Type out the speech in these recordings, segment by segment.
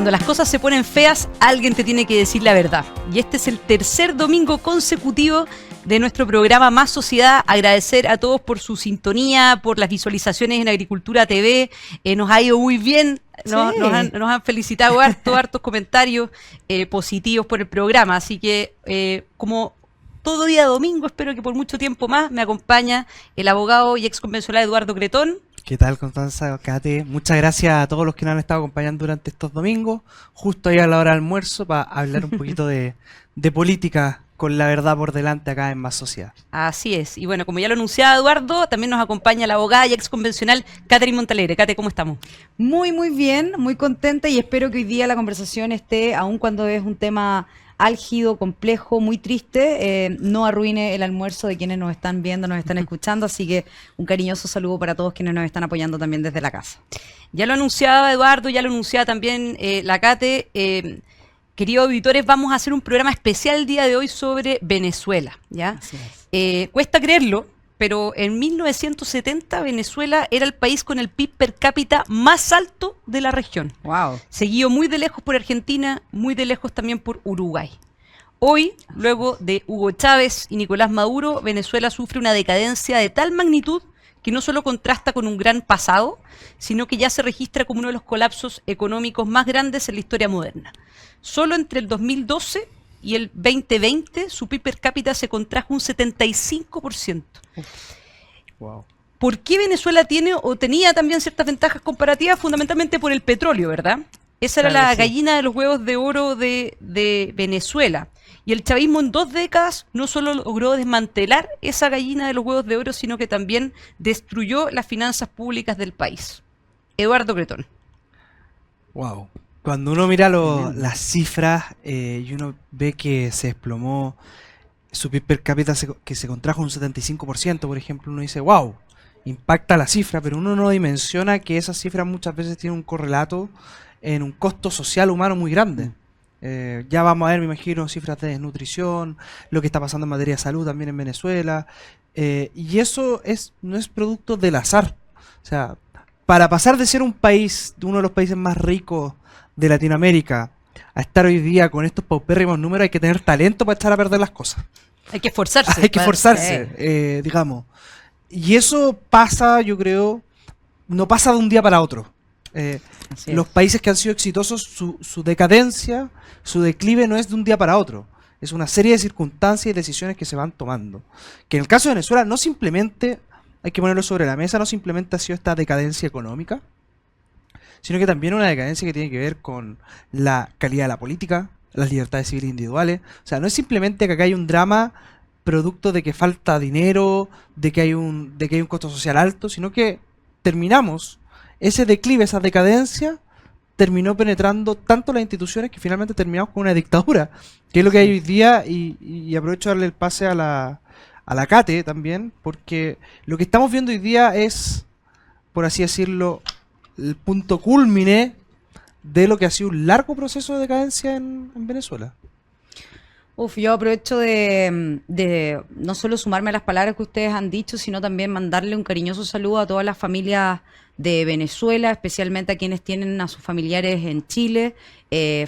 Cuando las cosas se ponen feas, alguien te tiene que decir la verdad. Y este es el tercer domingo consecutivo de nuestro programa Más Sociedad. Agradecer a todos por su sintonía, por las visualizaciones en Agricultura TV. Nos ha ido muy bien. Nos han felicitado hartos comentarios positivos por el programa. Así que, como todo día domingo, espero que por mucho tiempo más, me acompaña el abogado y ex convencional Eduardo Cretón. ¿Qué tal, Constanza, Kate? Muchas gracias a todos los que nos han estado acompañando durante estos domingos, justo ahí a la hora del almuerzo, para hablar un poquito de política con la verdad por delante acá en Más Sociedad. Así es. Y bueno, como ya lo anunciaba Eduardo, también nos acompaña la abogada y ex convencional Catherine Montalegre. Cate, ¿cómo estamos? Muy bien, muy contenta y espero que hoy día la conversación esté, aun cuando es un tema álgido, complejo, muy triste, no arruine el almuerzo de quienes nos están viendo, nos están escuchando, así que un cariñoso saludo para todos quienes nos están apoyando también desde la casa. Ya lo anunciaba Eduardo, ya lo anunciaba también la Cate. Queridos auditores, vamos a hacer un programa especial el día de hoy sobre Venezuela, ¿ya? Cuesta creerlo, pero en 1970 Venezuela era el país con el PIB per cápita más alto de la región. Wow. Seguido muy de lejos por Argentina, muy de lejos también por Uruguay. Hoy, luego de Hugo Chávez y Nicolás Maduro, Venezuela sufre una decadencia de tal magnitud que no solo contrasta con un gran pasado, sino que ya se registra como uno de los colapsos económicos más grandes en la historia moderna. Solo entre el 2012 y el 2020, su PIB per cápita se contrajo un 75%. Wow. ¿Por qué Venezuela tiene o tenía también ciertas ventajas comparativas? Fundamentalmente por el petróleo, ¿verdad? Esa era la gallina de los huevos de oro de Venezuela. Y el chavismo en 2 décadas no solo logró desmantelar esa gallina de los huevos de oro, sino que también destruyó las finanzas públicas del país. Eduardo Cretón. Wow. Cuando uno mira las cifras y uno ve que se desplomó su PIB per cápita, que se contrajo un 75%, por ejemplo, uno dice, wow, impacta la cifra, pero uno no dimensiona que esas cifras muchas veces tienen un correlato en un costo social humano muy grande. Ya vamos a ver, me imagino, cifras de desnutrición, lo que está pasando en materia de salud también en Venezuela, y eso no es producto del azar. O sea, para pasar de ser un país, de uno de los países más ricos de Latinoamérica, a estar hoy día con estos paupérrimos números, hay que tener talento para echar a perder las cosas. Hay que esforzarse. Hay que esforzarse, digamos. Y eso pasa, yo creo, no pasa de un día para otro. Los países que han sido exitosos, su decadencia, su declive no es de un día para otro. Es una serie de circunstancias y decisiones que se van tomando. Que en el caso de Venezuela no simplemente, hay que ponerlo sobre la mesa, no simplemente ha sido esta decadencia económica, sino que también una decadencia que tiene que ver con la calidad de la política, las libertades civiles individuales. O sea, no es simplemente que acá hay un drama producto de que falta dinero, de que hay un costo social alto, sino que terminamos ese declive, esa decadencia, terminó penetrando tanto las instituciones que finalmente terminamos con una dictadura, que es lo que hay hoy día, y aprovecho de darle el pase a la Cate también, porque lo que estamos viendo hoy día es, por así decirlo, el punto cúlmine de lo que ha sido un largo proceso de decadencia en Venezuela. Yo aprovecho de no solo sumarme a las palabras que ustedes han dicho, sino también mandarle un cariñoso saludo a todas las familias de Venezuela, especialmente a quienes tienen a sus familiares en Chile,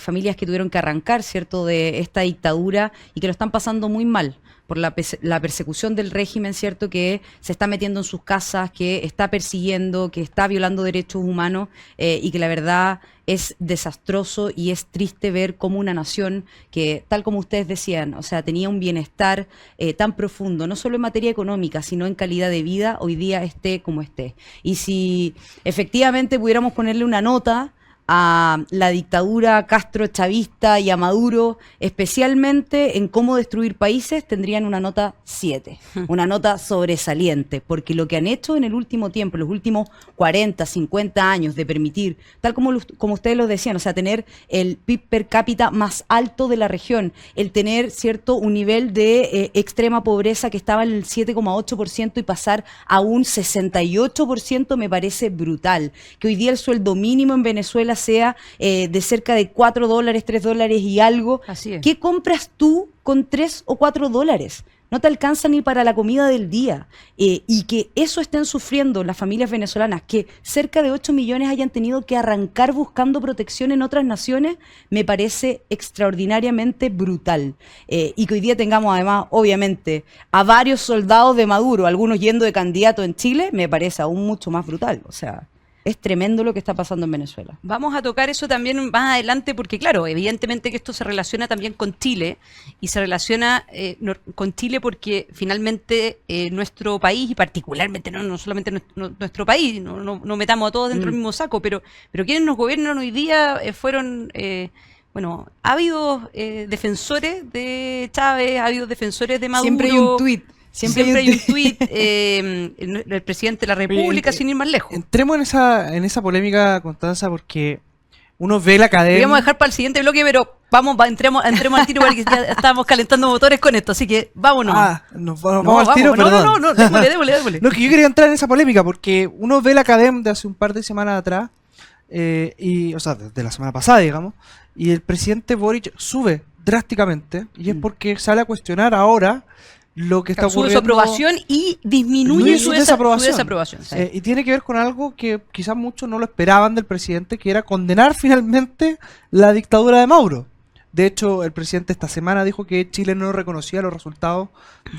familias que tuvieron que arrancar, ¿cierto?, de esta dictadura y que lo están pasando muy mal por la persecución del régimen, ¿cierto?, que se está metiendo en sus casas, que está persiguiendo, que está violando derechos humanos y que la verdad es desastroso y es triste ver cómo una nación que, tal como ustedes decían, o sea, tenía un bienestar tan profundo, no solo en materia económica, sino en calidad de vida, hoy día esté como esté. Y si efectivamente pudiéramos ponerle una nota a la dictadura Castro-chavista y a Maduro, especialmente en cómo destruir países, tendrían una nota 7, una nota sobresaliente, porque lo que han hecho en el último tiempo, los últimos 40, 50 años de permitir, tal como ustedes lo decían, o sea, tener el PIB per cápita más alto de la región, el tener, ¿cierto?, un nivel de extrema pobreza que estaba en el 7,8% y pasar a un 68% me parece brutal. Que hoy día el sueldo mínimo en Venezuela sea de cerca de $4, $3 y algo. Así es. ¿Qué compras tú con $3 o $4? no te alcanza ni para la comida del día. Y que eso estén sufriendo las familias venezolanas, que cerca de 8 millones hayan tenido que arrancar buscando protección en otras naciones, me parece extraordinariamente brutal. Y que hoy día tengamos además, obviamente, a varios soldados de Maduro, algunos yendo de candidato en Chile, me parece aún mucho más brutal. O sea, es tremendo lo que está pasando en Venezuela. Vamos a tocar eso también más adelante porque, claro, evidentemente que esto se relaciona también con Chile y se relaciona con Chile porque finalmente nuestro país, y particularmente no solamente nuestro país, no metamos a todos dentro del mismo saco, pero quienes nos gobiernan hoy día fueron... bueno, ha habido defensores de Chávez, ha habido defensores de Maduro. Siempre hay un tuit. Siempre hay un tuit el presidente de la República, sin ir más lejos. Entremos en esa polémica, Constanza, porque uno ve la cadena. Íbamos a dejar para el siguiente bloque, pero entremos al tiro porque ya estábamos calentando motores con esto, así que vámonos. Vamos al tiro, perdón. No, démosle. No, que yo quería entrar en esa polémica porque uno ve la cadena de hace un par de semanas atrás, o sea, de la semana pasada, digamos, y el presidente Boric sube drásticamente, y es porque sale a cuestionar ahora lo que está ocurriendo. Sube su aprobación y disminuye su desaprobación. Sí. Y tiene que ver con algo que quizás muchos no lo esperaban del presidente, que era condenar finalmente la dictadura de Maduro. De hecho, el presidente esta semana dijo que Chile no reconocía los resultados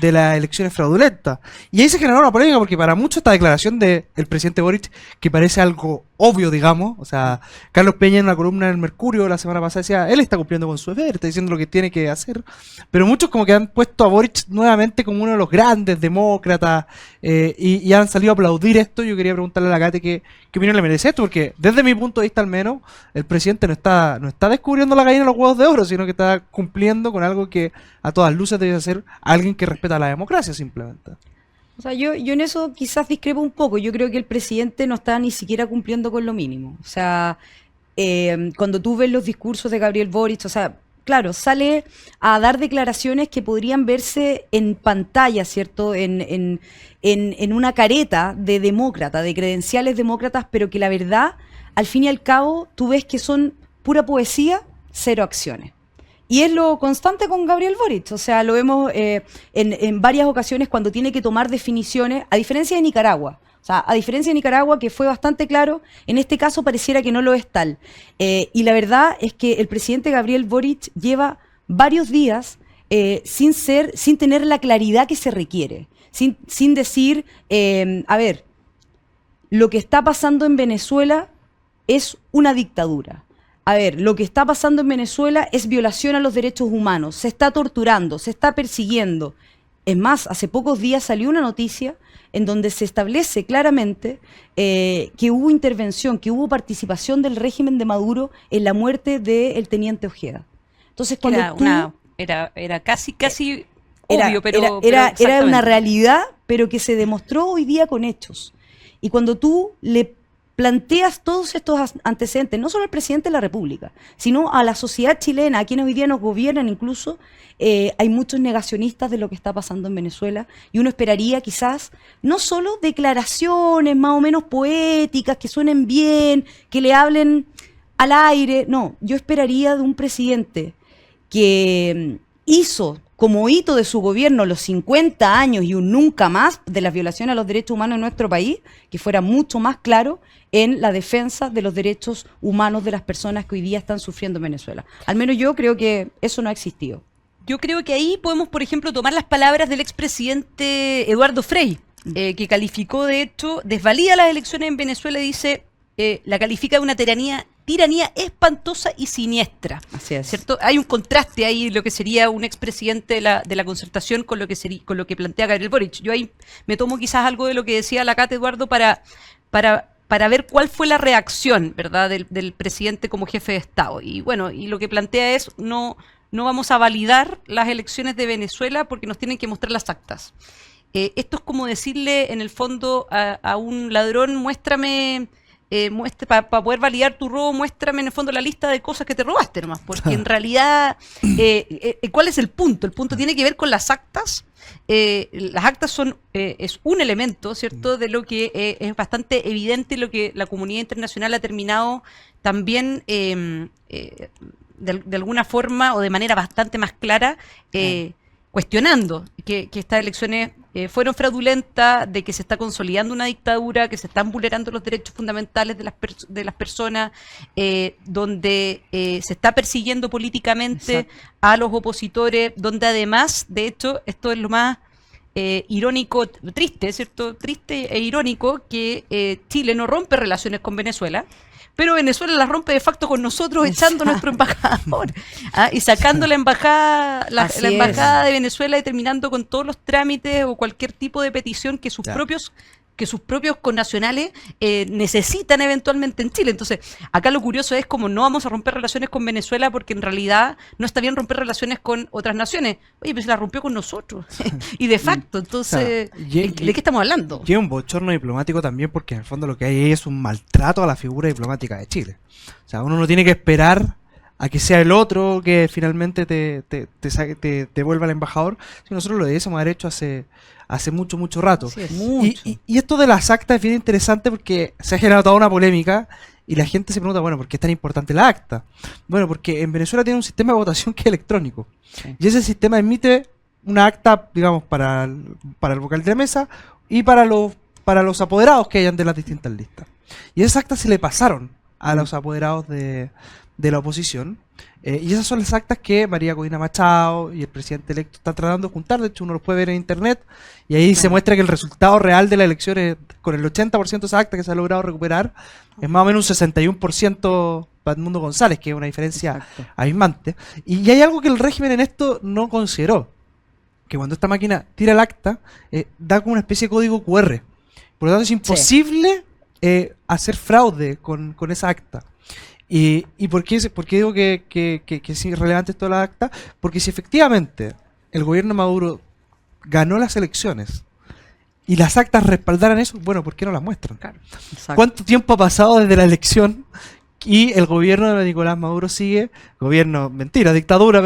de las elecciones fraudulentas. Y ahí se generó una polémica porque para muchos esta declaración del presidente Boric, que parece algo obvio, digamos, o sea, Carlos Peña en una columna en el Mercurio la semana pasada decía, él está cumpliendo con su deber, está diciendo lo que tiene que hacer, pero muchos como que han puesto a Boric nuevamente como uno de los grandes demócratas y han salido a aplaudir esto. Yo quería preguntarle a la Cate qué opinión le merece esto, porque desde mi punto de vista al menos, el presidente no está descubriendo la gallina de los huevos de oro, sino que está cumpliendo con algo que a todas luces debe ser alguien que respeta la democracia simplemente. O sea, yo en eso quizás discrepo un poco. Yo creo que el presidente no está ni siquiera cumpliendo con lo mínimo. O sea, cuando tú ves los discursos de Gabriel Boric, o sea, claro, sale a dar declaraciones que podrían verse en pantalla, ¿cierto? En una careta de demócrata, de credenciales demócratas, pero que la verdad, al fin y al cabo, tú ves que son pura poesía, cero acciones. Y es lo constante con Gabriel Boric, o sea, lo vemos en varias ocasiones cuando tiene que tomar definiciones, a diferencia de Nicaragua. O sea, a diferencia de Nicaragua, que fue bastante claro, en este caso pareciera que no lo es tal. Y la verdad es que el presidente Gabriel Boric lleva varios días sin tener la claridad que se requiere, sin decir, a ver, lo que está pasando en Venezuela es una dictadura. A ver, lo que está pasando en Venezuela es violación a los derechos humanos, se está torturando, se está persiguiendo. Es más, hace pocos días salió una noticia en donde se establece claramente que hubo intervención, que hubo participación del régimen de Maduro en la muerte del teniente Ojeda. Entonces, cuando era casi obvio, pero era una realidad, pero que se demostró hoy día con hechos. Y cuando tú le planteas todos estos antecedentes, no solo al presidente de la República, sino a la sociedad chilena, a quienes hoy día nos gobiernan incluso, hay muchos negacionistas de lo que está pasando en Venezuela, y uno esperaría quizás no solo declaraciones más o menos poéticas, que suenen bien, que le hablen al aire, no, yo esperaría de un presidente que hizo como hito de su gobierno los 50 años y un nunca más de las violaciones a los derechos humanos en nuestro país, que fuera mucho más claro en la defensa de los derechos humanos de las personas que hoy día están sufriendo en Venezuela. Al menos yo creo que eso no ha existido. Yo creo que ahí podemos, por ejemplo, tomar las palabras del expresidente Eduardo Frei, que calificó, de hecho, desvalida las elecciones en Venezuela y dice, la califica de una tiranía espantosa y siniestra. Así es. ¿Cierto? Hay un contraste ahí, lo que sería un expresidente de la Concertación con lo que plantea Gabriel Boric. Yo ahí me tomo quizás algo de lo que decía la Cate, Eduardo, para ver cuál fue la reacción, ¿verdad?, del presidente como jefe de Estado. Y bueno, y lo que plantea es no vamos a validar las elecciones de Venezuela porque nos tienen que mostrar las actas. Esto es como decirle, en el fondo, a un ladrón, muéstrame... para poder validar tu robo, muéstrame en el fondo la lista de cosas que te robaste nomás, porque en realidad, ¿cuál es el punto? El punto tiene que ver con las actas. Las actas es un elemento, ¿cierto?, de lo que es bastante evidente, lo que la comunidad internacional ha terminado también de alguna forma o de manera bastante más clara cuestionando que estas elecciones fueron fraudulentas, de que se está consolidando una dictadura, que se están vulnerando los derechos fundamentales de las personas, donde se está persiguiendo políticamente a los opositores, donde además, de hecho, esto es lo más irónico, triste, ¿cierto? Triste e irónico que Chile no rompe relaciones con Venezuela, pero Venezuela las rompe de facto con nosotros, echando a nuestro embajador y sacando la embajada de Venezuela y terminando con todos los trámites o cualquier tipo de petición que sus propios connacionales necesitan eventualmente en Chile. Entonces, acá lo curioso es como no vamos a romper relaciones con Venezuela porque en realidad no está bien romper relaciones con otras naciones. Oye, pero se la rompió con nosotros. Y de facto, entonces, ¿de qué estamos hablando? Y es un bochorno diplomático también porque en el fondo lo que hay es un maltrato a la figura diplomática de Chile. O sea, uno no tiene que esperar a que sea el otro que finalmente te devuelva al embajador, si nosotros lo debiésemos haber hecho hace mucho rato. Sí, mucho. Y esto de las actas es bien interesante porque se ha generado toda una polémica y la gente se pregunta, bueno, ¿por qué es tan importante la acta? Bueno, porque en Venezuela tiene un sistema de votación que es electrónico. Sí. Y ese sistema emite una acta, digamos, para el vocal de la mesa y para los apoderados que hayan de las distintas listas. Y esas actas se le pasaron a los apoderados de la oposición. Y esas son las actas que María Corina Machado y el presidente electo están tratando de juntar. De hecho, uno los puede ver en internet y ahí se muestra que el resultado real de la elección es, con el 80% de esas actas que se ha logrado recuperar, es más o menos un 61% para Edmundo González, que es una diferencia abismante. Y hay algo que el régimen en esto no consideró, que cuando esta máquina tira el acta, da como una especie de código QR. Por lo tanto, es imposible hacer fraude con esa acta. ¿Y por qué digo que es irrelevante esto de la acta? Porque si efectivamente el gobierno Maduro ganó las elecciones y las actas respaldaran eso, bueno, ¿por qué no las muestran? Claro, ¿cuánto tiempo ha pasado desde la elección y el gobierno de Nicolás Maduro sigue, dictadura,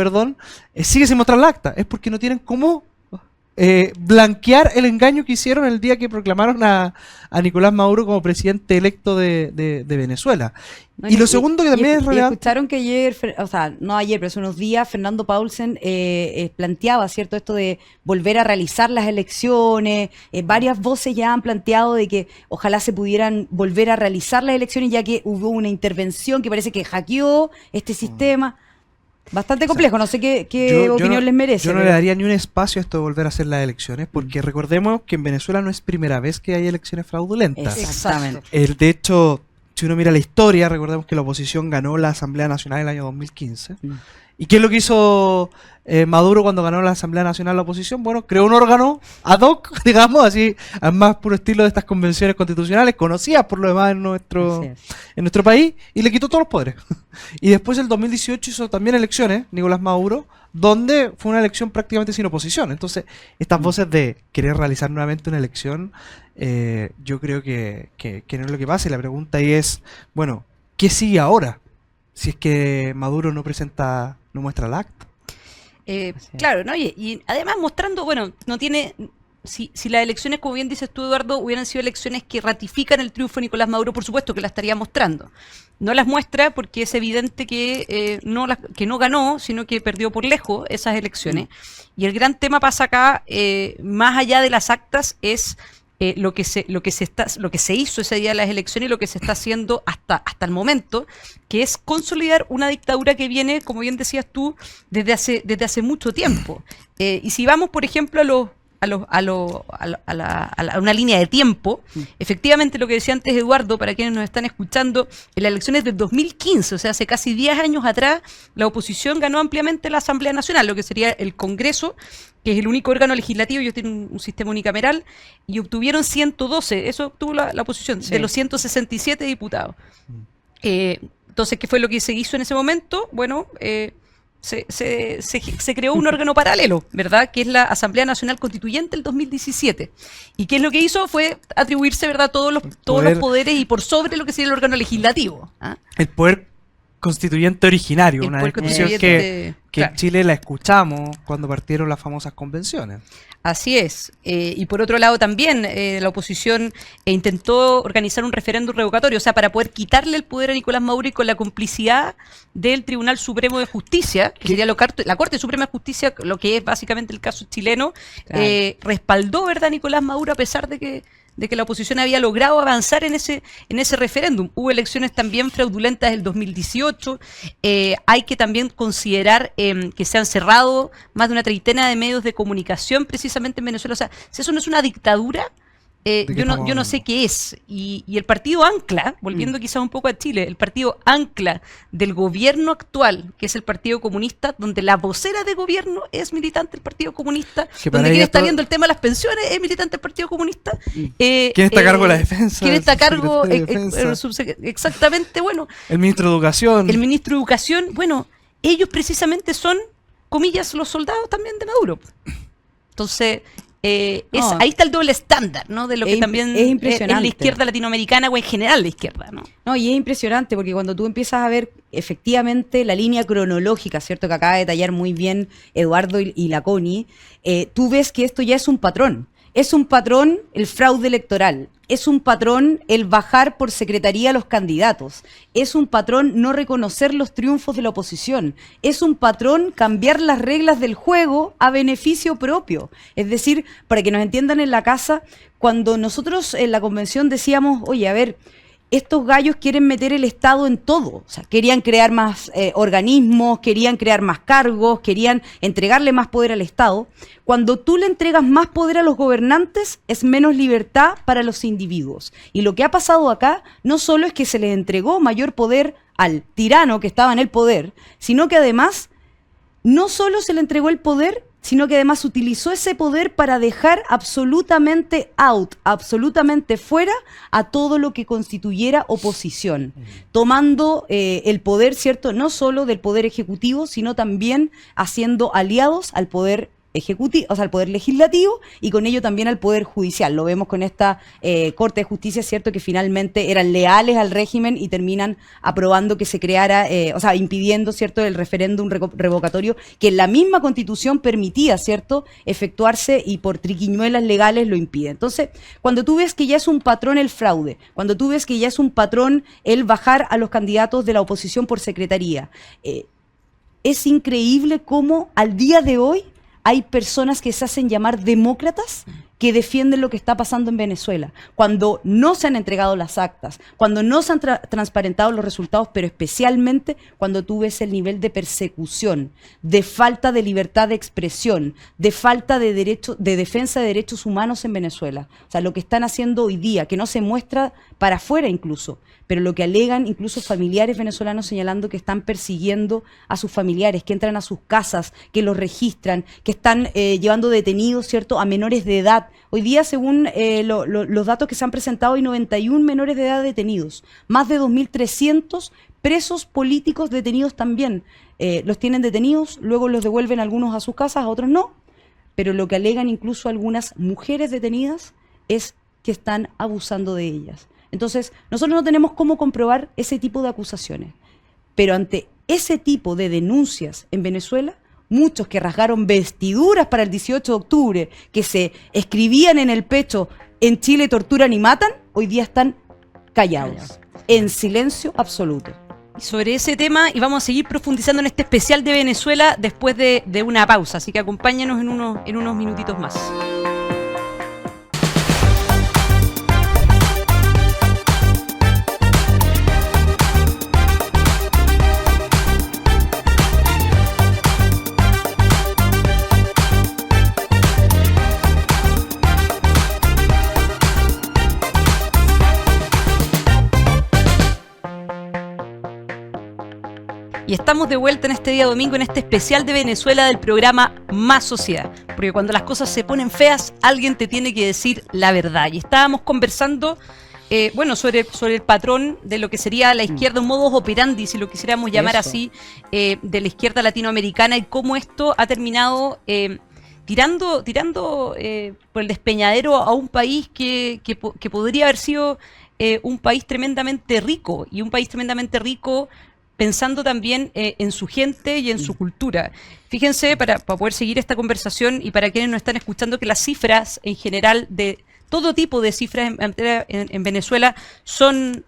sigue sin mostrar la acta? Es porque no tienen cómo blanquear el engaño que hicieron el día que proclamaron a Nicolás Maduro como presidente electo de Venezuela. No, y lo segundo que también es relevante... Escucharon que ayer, o sea, no ayer, pero hace unos días, Fernando Paulsen planteaba, ¿cierto?, esto de volver a realizar las elecciones. Varias voces ya han planteado de que ojalá se pudieran volver a realizar las elecciones, ya que hubo una intervención que parece que hackeó este sistema. Bastante complejo, no sé qué opinión les merece. Yo no le daría ni un espacio a esto de volver a hacer las elecciones, porque recordemos que en Venezuela no es primera vez que hay elecciones fraudulentas. Exactamente. De hecho, si uno mira la historia, recordemos que la oposición ganó la Asamblea Nacional en el año 2015. ¿Y qué es lo que hizo Maduro cuando ganó la Asamblea Nacional la oposición? Bueno, creó un órgano ad hoc, digamos, así, al más puro estilo de estas convenciones constitucionales, conocidas por lo demás en nuestro país, y le quitó todos los poderes. Y después, el 2018, hizo también elecciones, Nicolás Maduro, donde fue una elección prácticamente sin oposición. Entonces, estas voces de querer realizar nuevamente una elección, yo creo que no es lo que pasa. Y la pregunta ahí es, bueno, ¿qué sigue ahora? Si es que Maduro no muestra el acta. Claro, ¿no? Y además mostrando, bueno, no tiene... Si las elecciones, como bien dices tú, Eduardo, hubieran sido elecciones que ratifican el triunfo de Nicolás Maduro, por supuesto que las estaría mostrando. No las muestra porque es evidente que no ganó, sino que perdió por lejos esas elecciones. Y el gran tema pasa acá, más allá de las actas, es lo que se hizo ese día de las elecciones y lo que se está haciendo hasta el momento, que es consolidar una dictadura que viene, como bien decías tú, desde hace mucho tiempo. Y si vamos, por ejemplo, a una línea de tiempo, efectivamente lo que decía antes Eduardo, para quienes nos están escuchando, en las elecciones del 2015, o sea, hace casi 10 años atrás, la oposición ganó ampliamente la Asamblea Nacional, lo que sería el Congreso, que es el único órgano legislativo. Ellos tienen un sistema unicameral, y obtuvieron 112, eso obtuvo la oposición, de los 167 diputados. Entonces, ¿qué fue lo que se hizo en ese momento? Bueno, se creó un órgano paralelo, ¿verdad? Que es la Asamblea Nacional Constituyente del 2017. ¿Y qué es lo que hizo? Fue atribuirse, ¿verdad?, todos los poderes y por sobre lo que sería el órgano legislativo. El poder constituyente originario, El una poder discusión constituyente, que claro. en Chile la escuchamos cuando partieron las famosas convenciones. Así es. Y por otro lado también la oposición intentó organizar un referéndum revocatorio, o sea, para poder quitarle el poder a Nicolás Maduro y con la complicidad del Tribunal Supremo de Justicia, que sería la Corte Suprema de Justicia, lo que es básicamente el caso chileno, Claro. respaldó, ¿verdad?, Nicolás Maduro a pesar de que la oposición había logrado avanzar en ese referéndum. Hubo elecciones también fraudulentas del 2018. Hay que también considerar que se han cerrado más de una treintena de medios de comunicación precisamente en Venezuela. O sea, si eso no es una dictadura, ¿De qué yo no estamos sé hablando? qué es. Y el partido ancla, volviendo quizás un poco a Chile, el partido ancla del gobierno actual, que es el Partido Comunista, donde la vocera de gobierno es militante del Partido Comunista, Que para donde ella quien está todo- viendo el tema de las pensiones es militante del Partido Comunista. ¿Quién está a cargo de la defensa? ¿Quién está a El cargo? subsecretario de defensa. Exactamente, bueno, El ministro de Educación. el ministro de Educación, bueno, ellos precisamente son, comillas, los soldados también de Maduro. Entonces, No. ahí está el doble estándar, ¿no? De lo que Es también es es impresionante. la izquierda latinoamericana o en general la izquierda, ¿no? No, y es impresionante porque cuando tú empiezas a ver efectivamente la línea cronológica, ¿cierto? Que acaba de detallar muy bien Eduardo y la Connie, tú ves que esto ya es un patrón. Es un patrón el fraude electoral, es un patrón el bajar por secretaría a los candidatos, es un patrón no reconocer los triunfos de la oposición, es un patrón cambiar las reglas del juego a beneficio propio. Es decir, para que nos entiendan en la casa, cuando nosotros en la convención decíamos, oye, a ver, estos gallos quieren meter el Estado en todo. O sea, querían crear más organismos, querían crear más cargos, querían entregarle más poder al Estado. Cuando tú le entregas más poder a los gobernantes, es menos libertad para los individuos. Y lo que ha pasado acá no solo es que se les entregó mayor poder al tirano que estaba en el poder, sino que además no solo se le entregó el poder, sino que además utilizó ese poder para dejar absolutamente out, absolutamente fuera a todo lo que constituyera oposición, tomando el poder, ¿cierto? No solo del poder ejecutivo, sino también haciendo aliados al poder ejecutivo, o sea, al poder legislativo y con ello también al poder judicial. Lo vemos con esta Corte de Justicia, ¿cierto? Que finalmente eran leales al régimen y terminan aprobando que se creara, o sea, impidiendo, ¿cierto?, el referéndum revocatorio que la misma Constitución permitía, ¿cierto?, efectuarse y por triquiñuelas legales lo impide. Entonces, cuando tú ves que ya es un patrón el fraude, cuando tú ves que ya es un patrón el bajar a los candidatos de la oposición por secretaría, es increíble cómo al día de hoy hay personas que se hacen llamar demócratas que defienden lo que está pasando en Venezuela, cuando no se han entregado las actas, cuando no se han transparentado los resultados, pero especialmente cuando tú ves el nivel de persecución, de falta de libertad de expresión, de falta de derecho, de defensa de derechos humanos en Venezuela. O sea, lo que están haciendo hoy día, que no se muestra para afuera incluso, pero lo que alegan incluso familiares venezolanos señalando que están persiguiendo a sus familiares, que entran a sus casas, que los registran, que están llevando detenidos, ¿cierto?, a menores de edad. Hoy día, según los datos que se han presentado, hay 91 menores de edad detenidos, más de 2.300 presos políticos detenidos también. Los tienen detenidos, luego los devuelven algunos a sus casas, a otros no, pero lo que alegan incluso algunas mujeres detenidas es que están abusando de ellas. Entonces, nosotros no tenemos cómo comprobar ese tipo de acusaciones, pero ante ese tipo de denuncias en Venezuela, muchos que rasgaron vestiduras para el 18 de octubre, que se escribían en el pecho, en Chile torturan y matan, hoy día están callados, en silencio absoluto. Y sobre ese tema, y vamos a seguir profundizando en este especial de Venezuela después de una pausa, así que acompáñenos en unos minutitos más. Y estamos de vuelta en este día domingo, en este especial de Venezuela del programa Más Sociedad. Porque cuando las cosas se ponen feas, alguien te tiene que decir la verdad. Y estábamos conversando, sobre el patrón de lo que sería la izquierda, un modus operandi, si lo quisiéramos llamar así, de la izquierda latinoamericana y cómo esto ha terminado tirando por el despeñadero a un país que podría haber sido un país tremendamente rico. Y un país tremendamente rico pensando también en su gente y en su cultura. Fíjense, para poder seguir esta conversación y para quienes nos están escuchando, que las cifras en general de todo tipo de cifras en Venezuela son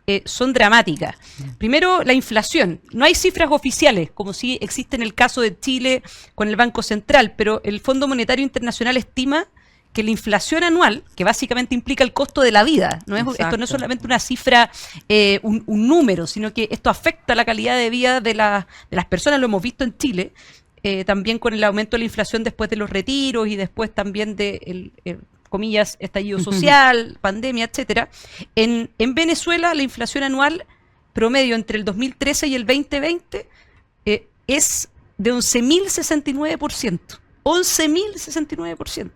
dramáticas. Primero, la inflación. No hay cifras oficiales, como sí existe en el caso de Chile con el Banco Central, pero el Fondo Monetario Internacional estima que la inflación anual, que básicamente implica el costo de la vida, esto no es solamente una cifra, un número, sino que esto afecta la calidad de vida de las personas, lo hemos visto en Chile, también con el aumento de la inflación después de los retiros y después también de comillas, estallido social, pandemia, etcétera. En Venezuela, la inflación anual promedio entre el 2013 y el 2020 es de 11.069%. 11.069%.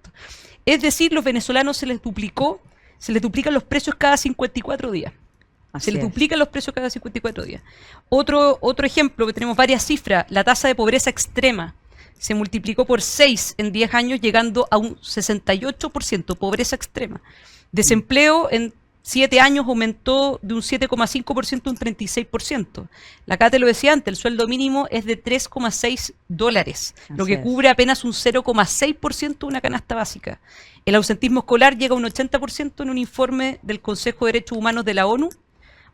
Es decir, los venezolanos se les duplican los precios cada 54 días. Se les duplican los precios cada 54 días. Otro ejemplo, que tenemos varias cifras, la tasa de pobreza extrema se multiplicó por 6 en 10 años, llegando a un 68%, pobreza extrema. Desempleo en 7 años aumentó de un 7,5% a un 36%. La Cate lo decía antes, el sueldo mínimo es de $3,6, lo que cubre apenas un 0,6% de una canasta básica. El ausentismo escolar llega a un 80% en un informe del Consejo de Derechos Humanos de la ONU.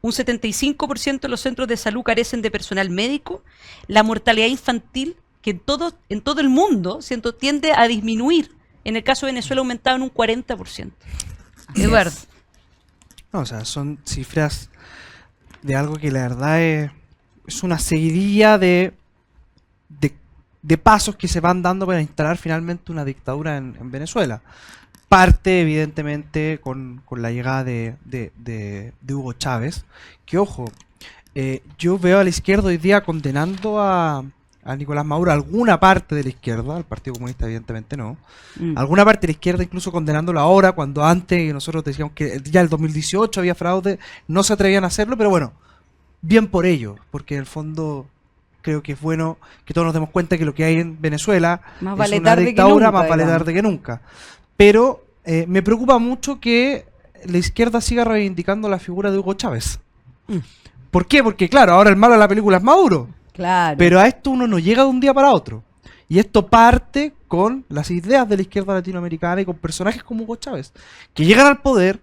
Un 75% de los centros de salud carecen de personal médico. La mortalidad infantil, que en todo el mundo tiende a disminuir. En el caso de Venezuela ha aumentado en un 40%. Eduardo. No, o sea, son cifras de algo que la verdad es una seguidilla de pasos que se van dando para instalar finalmente una dictadura en Venezuela. Parte, evidentemente, con la llegada de Hugo Chávez, que ojo, yo veo a la izquierda hoy día condenando a Nicolás Maduro, alguna parte de la izquierda, al Partido Comunista evidentemente no, alguna parte de la izquierda incluso condenándolo ahora, cuando antes nosotros decíamos que ya el 2018 había fraude, no se atrevían a hacerlo, pero bueno, bien por ello, porque en el fondo creo que es bueno que todos nos demos cuenta que lo que hay en Venezuela más es vale una tarde dictadura, que nunca, más vale digamos. tarde que nunca. Pero me preocupa mucho que la izquierda siga reivindicando la figura de Hugo Chávez. ¿Por qué? Porque claro, ahora el malo de la película es Maduro. Claro. Pero a esto uno no llega de un día para otro. Y esto parte con las ideas de la izquierda latinoamericana y con personajes como Hugo Chávez, que llegan al poder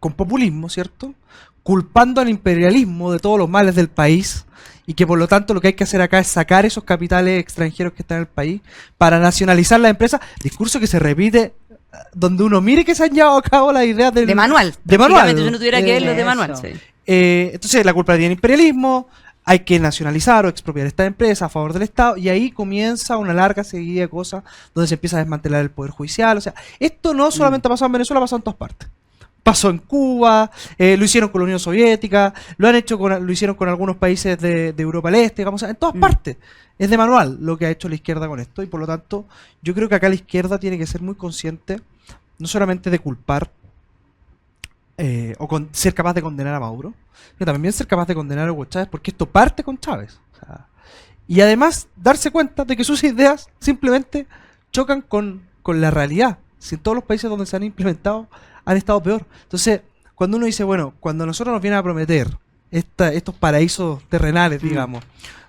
con populismo, ¿cierto? Culpando al imperialismo de todos los males del país y que por lo tanto lo que hay que hacer acá es sacar esos capitales extranjeros que están en el país para nacionalizar las empresas. Discurso que se repite donde uno mire que se han llevado a cabo las ideas De manual. De manual. Si yo no tuviera que verlo de manual. Eso. Sí. Entonces la culpa tiene el imperialismo. Hay que nacionalizar o expropiar esta empresa a favor del Estado y ahí comienza una larga seguida de cosas donde se empieza a desmantelar el poder judicial. O sea, esto no solamente ha pasado en Venezuela, ha pasado en todas partes. Pasó en Cuba, lo hicieron con la Unión Soviética, lo hicieron con algunos países de Europa del Este, digamos, en todas partes. Es de manual lo que ha hecho la izquierda con esto y por lo tanto yo creo que acá la izquierda tiene que ser muy consciente no solamente de culpar ser capaz de condenar a Maduro, pero también ser capaz de condenar a Hugo Chávez, porque esto parte con Chávez. O sea, y además darse cuenta de que sus ideas simplemente chocan con la realidad. Si en todos los países donde se han implementado han estado peor. Entonces, cuando uno dice, bueno, cuando nosotros nos vienen a prometer estos paraísos terrenales, digamos,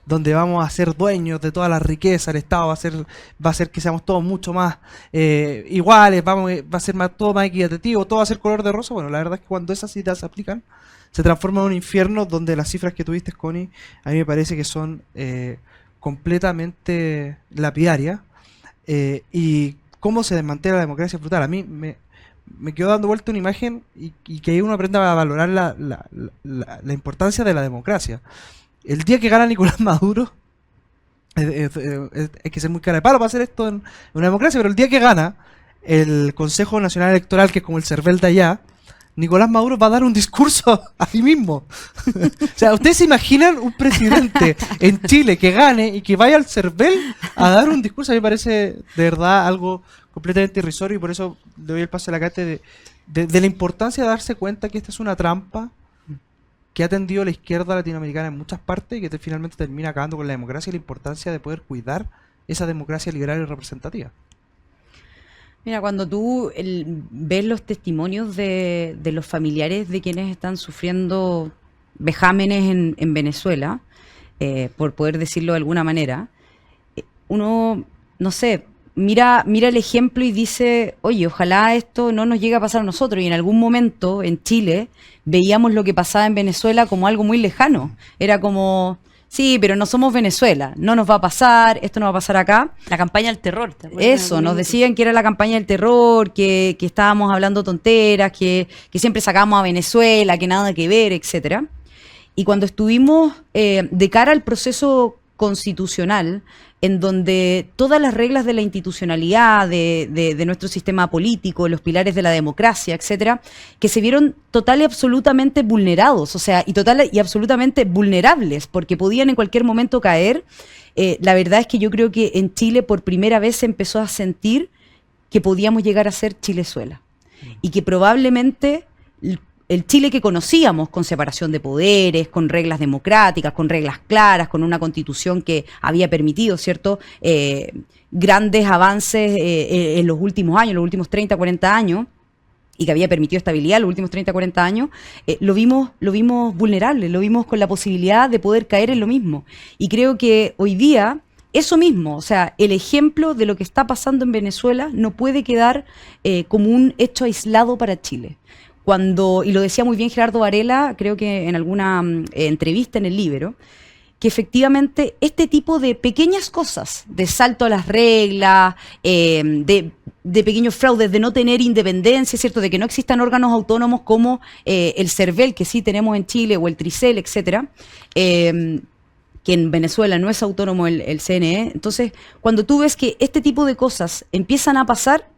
donde vamos a ser dueños de toda la riqueza, el Estado va a hacer que seamos todos mucho más iguales, va a ser todo más equitativo, todo va a ser color de rosa. Bueno, la verdad es que cuando esas ideas se aplican, se transforma en un infierno donde las cifras que tuviste, Connie, a mí me parece que son completamente lapidarias. Y cómo se desmantela la democracia es brutal. A mí me quedó dando vuelta una imagen y que ahí uno aprenda a valorar la importancia de la democracia. El día que gana Nicolás Maduro, hay que ser muy cara de palo para hacer esto en una democracia, pero el día que gana el Consejo Nacional Electoral, que es como el CERVEL de allá, Nicolás Maduro va a dar un discurso a sí mismo. O sea, ¿ustedes se imaginan un presidente en Chile que gane y que vaya al CERVEL a dar un discurso? A mí me parece de verdad algo completamente irrisorio y por eso le doy el pase a la Cate de la importancia de darse cuenta que esta es una trampa que ha tendido la izquierda latinoamericana en muchas partes y que finalmente termina acabando con la democracia y la importancia de poder cuidar esa democracia liberal y representativa. Mira, cuando tú ves los testimonios de los familiares de quienes están sufriendo vejámenes en Venezuela, por poder decirlo de alguna manera, uno, no sé, mira el ejemplo y dice, oye, ojalá esto no nos llegue a pasar a nosotros. Y en algún momento en Chile veíamos lo que pasaba en Venezuela como algo muy lejano. Era como, sí, pero no somos Venezuela, no nos va a pasar, esto no va a pasar acá. La campaña del terror. Eso, nos decían que era la campaña del terror, que estábamos hablando tonteras, que siempre sacábamos a Venezuela, que nada que ver, etcétera. Y cuando estuvimos de cara al proceso constitucional, en donde todas las reglas de la institucionalidad, de nuestro sistema político, los pilares de la democracia, etcétera, que se vieron total y absolutamente vulnerados, o sea, y total y absolutamente vulnerables, porque podían en cualquier momento caer. La verdad es que yo creo que en Chile por primera vez se empezó a sentir que podíamos llegar a ser Chilezuela, y que probablemente el Chile que conocíamos, con separación de poderes, con reglas democráticas, con reglas claras, con una constitución que había permitido, ¿cierto?, grandes avances en los últimos años, los últimos 30, 40 años, y que había permitido estabilidad en los últimos 30, 40 años, lo vimos vulnerable, lo vimos con la posibilidad de poder caer en lo mismo. Y creo que hoy día eso mismo, o sea, el ejemplo de lo que está pasando en Venezuela no puede quedar como un hecho aislado para Chile. Y lo decía muy bien Gerardo Varela, creo que en alguna entrevista en el Líbero, que efectivamente este tipo de pequeñas cosas, de salto a las reglas, de pequeños fraudes, de no tener independencia, ¿cierto?, de que no existan órganos autónomos como el CERVEL, que sí tenemos en Chile, o el TRICEL, etcétera, que en Venezuela no es autónomo el CNE. Entonces, cuando tú ves que este tipo de cosas empiezan a pasar,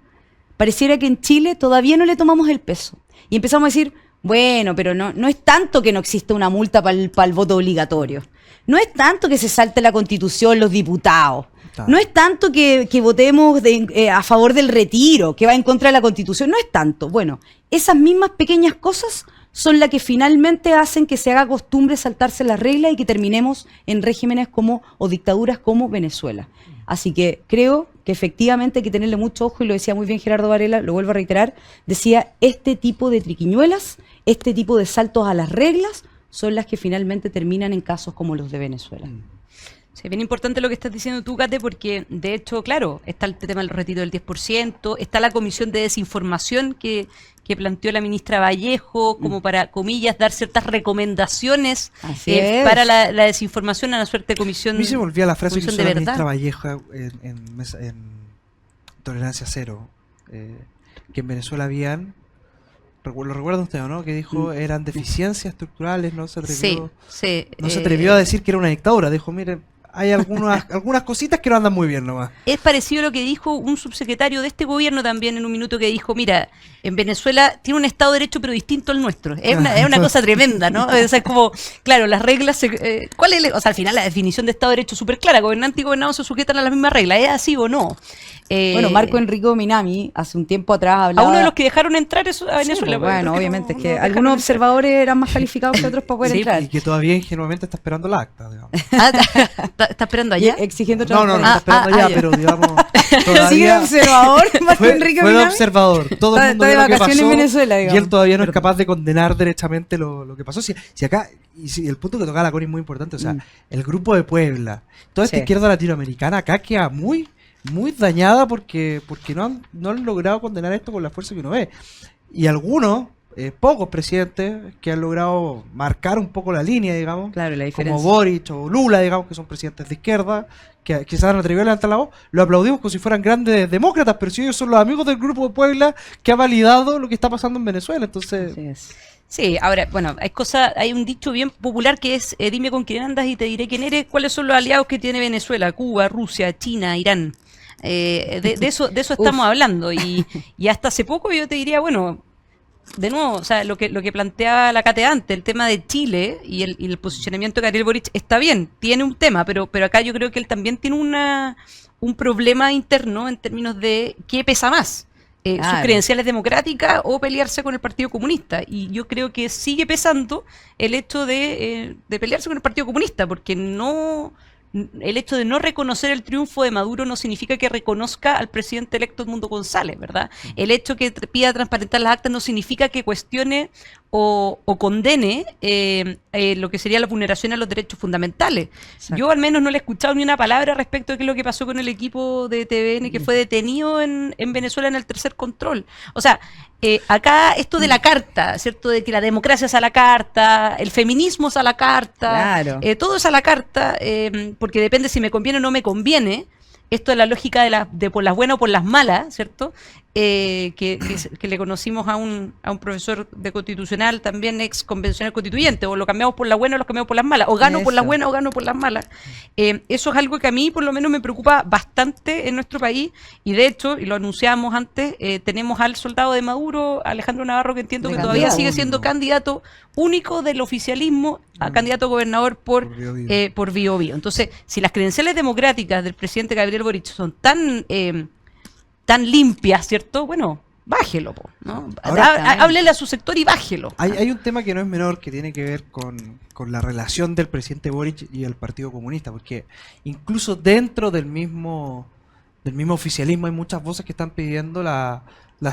pareciera que en Chile todavía no le tomamos el peso. Y empezamos a decir, bueno, pero no es tanto que no exista una multa para el voto obligatorio. No es tanto que se salte la Constitución los diputados. No es tanto que votemos a favor del retiro, que va en contra de la Constitución. No es tanto. Bueno, esas mismas pequeñas cosas son las que finalmente hacen que se haga costumbre saltarse las reglas y que terminemos en regímenes o dictaduras como Venezuela. Así que creo que efectivamente hay que tenerle mucho ojo, y lo decía muy bien Gerardo Varela, lo vuelvo a reiterar, decía, este tipo de triquiñuelas, este tipo de saltos a las reglas, son las que finalmente terminan en casos como los de Venezuela. Sí, bien importante lo que estás diciendo tú, Kate, porque de hecho, claro, está el tema del retiro del 10%, está la comisión de desinformación que planteó la ministra Vallejo, como para, comillas, dar ciertas recomendaciones para la desinformación, a una suerte de comisión. A mí se me olvida la frase que hizo la ministra verdad. Vallejo en Tolerancia Cero, que en Venezuela habían, lo recuerdan ustedes, ¿no?, que dijo eran deficiencias estructurales, no se atrevió, no se atrevió a decir que era una dictadura, dijo, miren, hay algunas cositas que no andan muy bien nomás. Es parecido a lo que dijo un subsecretario de este gobierno también en un minuto, que dijo, mira, en Venezuela tiene un Estado de Derecho pero distinto al nuestro. Es una cosa tremenda, ¿no? O sea, es como, claro, las reglas, ¿cuál es? O sea, al final la definición de Estado de Derecho es súper clara, gobernante y gobernado se sujetan a las mismas reglas, ¿es así o no? Bueno, Marco Enrico Minami hace un tiempo atrás hablaba... A uno de los que dejaron entrar a Venezuela. Sí, bueno, obviamente, es que algunos observadores eran más calificados que otros para poder entrar. Y que todavía ingenuamente está esperando la acta, digamos. ¿Está esperando allá? Exigiendo no está esperando allá, pero digamos... Todavía sigue observador, Marco Enrico Minami. Minami. Observador. Todo el mundo está de vio lo que vacaciones pasó, en Venezuela, digamos. y él todavía no es capaz de condenar derechamente lo que pasó. Si acá, y el punto que tocaba la Cori es muy importante, o sea, el grupo de Puebla, toda esta izquierda latinoamericana acá queda muy dañada porque no han logrado condenar esto con la fuerza que uno ve. Y algunos, pocos presidentes que han logrado marcar un poco la línea, digamos, claro, la diferencia, como Boric o Lula, digamos, que son presidentes de izquierda, que se han atrevido a levantar la voz, lo aplaudimos como si fueran grandes demócratas, pero si ellos son los amigos del grupo de Puebla que ha validado lo que está pasando en Venezuela, entonces... Sí, ahora, bueno, hay un dicho bien popular que es, dime con quién andas y te diré quién eres, cuáles son los aliados que tiene Venezuela, Cuba, Rusia, China, Irán. De eso estamos hablando, y hasta hace poco yo te diría, bueno, de nuevo, o sea, lo que planteaba la Kate antes, el tema de Chile y el posicionamiento de Gabriel Boric está bien, tiene un tema, pero acá yo creo que él también tiene un problema interno en términos de qué pesa más. Sus credenciales democráticas o pelearse con el Partido Comunista, y yo creo que sigue pesando el hecho de pelearse con el Partido Comunista, porque el hecho de no reconocer el triunfo de Maduro no significa que reconozca al presidente electo Edmundo González, ¿verdad? El hecho que pida transparentar las actas no significa que cuestione o condene lo que sería la vulneración a los derechos fundamentales. Exacto. Yo al menos no le he escuchado ni una palabra respecto de qué es lo que pasó con el equipo de TVN que fue detenido en Venezuela en el tercer control. O sea, acá esto de la carta, ¿cierto? De que la democracia es a la carta, el feminismo es a la carta, Claro. todo es a la carta, porque depende si me conviene o no me conviene. Esto es la lógica de por las buenas o por las malas, ¿cierto? Que le conocimos a un profesor de constitucional, también ex convencional constituyente, o lo cambiamos por las buenas o lo cambiamos por las malas, o gano por las Eso. buenas o gano por las malas. Eso es algo que a mí por lo menos me preocupa bastante en nuestro país, y de hecho, y lo anunciábamos antes, tenemos al soldado de Maduro, Alejandro Navarro, que entiendo que Alejandro todavía sigue Navarro. siendo candidato único del oficialismo a candidato a gobernador por Bío Bío. Entonces, si las credenciales democráticas del presidente Gabriel Boric son tan limpias, ¿cierto? Bueno, bájelo, ¿no? Ahora, Háblele a su sector y bájelo. Hay un tema que no es menor, que tiene que ver con la relación del presidente Boric y el Partido Comunista, porque incluso dentro del mismo oficialismo hay muchas voces que están pidiendo la